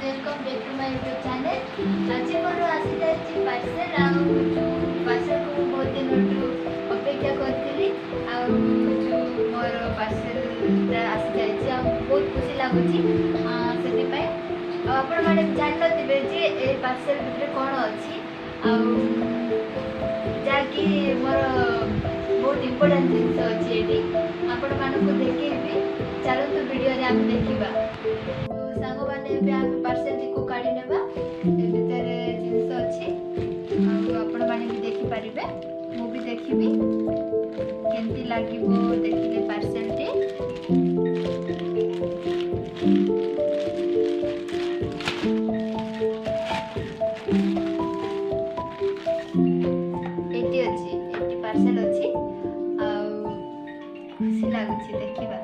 Welcome back to my YouTube channel. आज मोर आसी जाइए पार्सल पार्सल को बहुत दिन अपेक्षा करी मोर पार्सल आसी जाइए बहुत खुशी लगुच से आपण मैंने जान थे जे ए पार्सल भितर कौन अच्छी जहाँकि मोर बहुत इम्पोर्टाट जिन अच्छी ये आपण मानक देखी चलतु वीडियो आम देखा सांग मैंने आम पार्सल टी को काढ़ी नेबा भितर जिनस अच्छी आपण मैंने भी देखिपारे मु भी देखी केमती लगे देखिले पार्सल टी पार्सल अच्छी खुशी लगुच देखा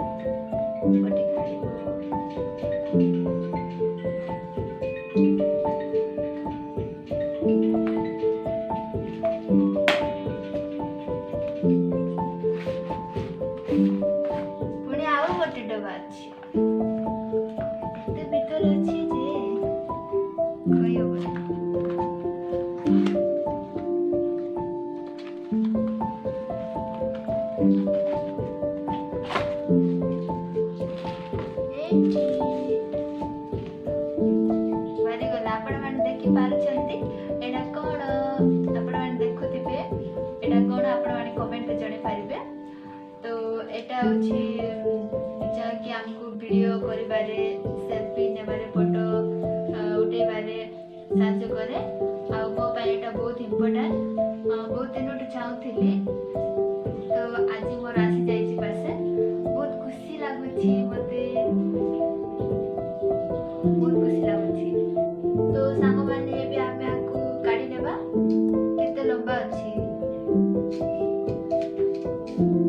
पुणी आउ गोटे डबा अच्छी भीतर अच्छी बारीगला आपण मैंने देखी पारुछंती एटा कोन आपण मैंने देखुथिबे एटा कोन आपण मैंने कमेंट रे जणे पारिबे। तो एटा होछि जा कि हमको वीडियो करिबारे सेल्फी नेबारे फोटो उठेबारे साहाय्य करे आ मो पय एटा बहुत इम्पोर्टेंट बहुत दिनटू चाहूथिली। तो आज मोर आसी जाइछि पार्सल बहुत खुशी लागुछि मते बहुत खुशी लगुची। तो सांग मैंने भी आम आपको काढ़ी नेबा केते लंबा अच्छी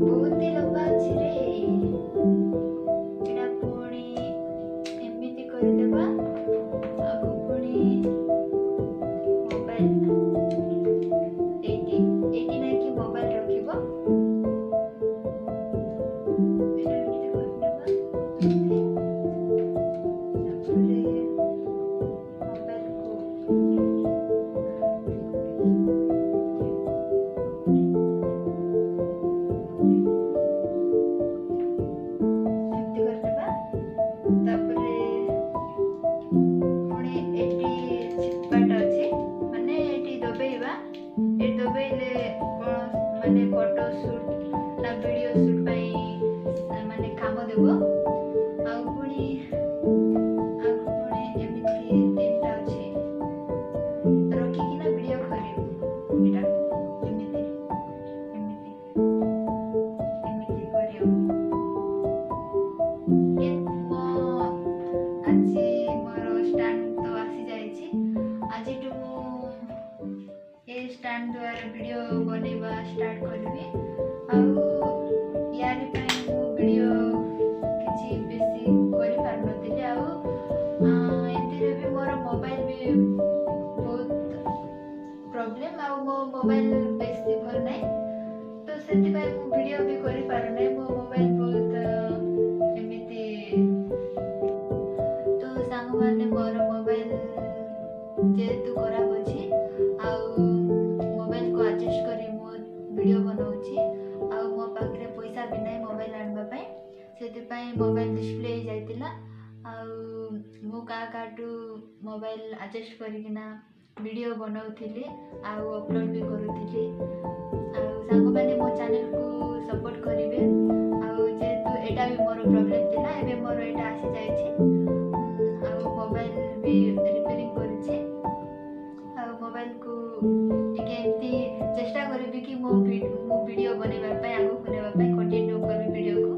बहुत ही लंबा अच्छी रे एटा पुणी एमिति कर देबा आगु पुणी मोबाइल एटी ना कि मोबाइल रखिबो एटा एमिति कर देबा माने फोटो शूट ना वीडियो शूट पाई माने काम देबो आ पुणी एमिति तीनटा अछि रखी कि ना वीडियो करियो एटा एमिति एमिति एमिति करियो के मो अछि मोर स्टैंड तो आसी जाइछि आज ए स्टैंड द्वारा वीडियो बनेबा स्टार्ट करबी यार वीडियो किसी बेसी करि पार नथिले एतिर भी मोर मोबाइल भी बहुत प्रॉब्लम मो मोबाइल बेसी भल नै तो सेति भाई मु वीडियो भी करि पार नै मो मोबाइल बहुत एमिति। तो सांग माने मोर मोबाइल जेतु खराब अछि वीडियो बनाऊँगी आ मो पाखे पैसा भी ना मोबाइल आनवा से मोबाइल डिस्प्ले हो जाता मु काटू मोबाइल एडजस्ट करना वीडियो बनाऊली अपलोड भी करूली सांग मैंने मो चैनल को सपोर्ट करेंगे जेहेतु एटा भी मोर प्रॉब्लम थिला एबे मोर एटा आसी जाइछि मोबाइल भी रिपेयरिंग करिछि मोबाइल को टिके एमती चेष्टा करी कि मो वीडियो बनवाई आगे बनवाई कंटिन्यू करी वीडियो को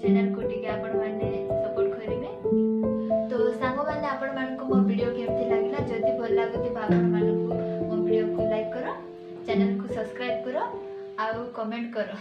चैनल को टिके आपण माने सपोर्ट करेंगे। तो सांग मैंने आपण मानक मो वीडियो केमती लागला जदि भल लागुथि आपण मानक मो वीडियो को लाइक करो चैनल को सब्सक्राइब करो कमेंट करो।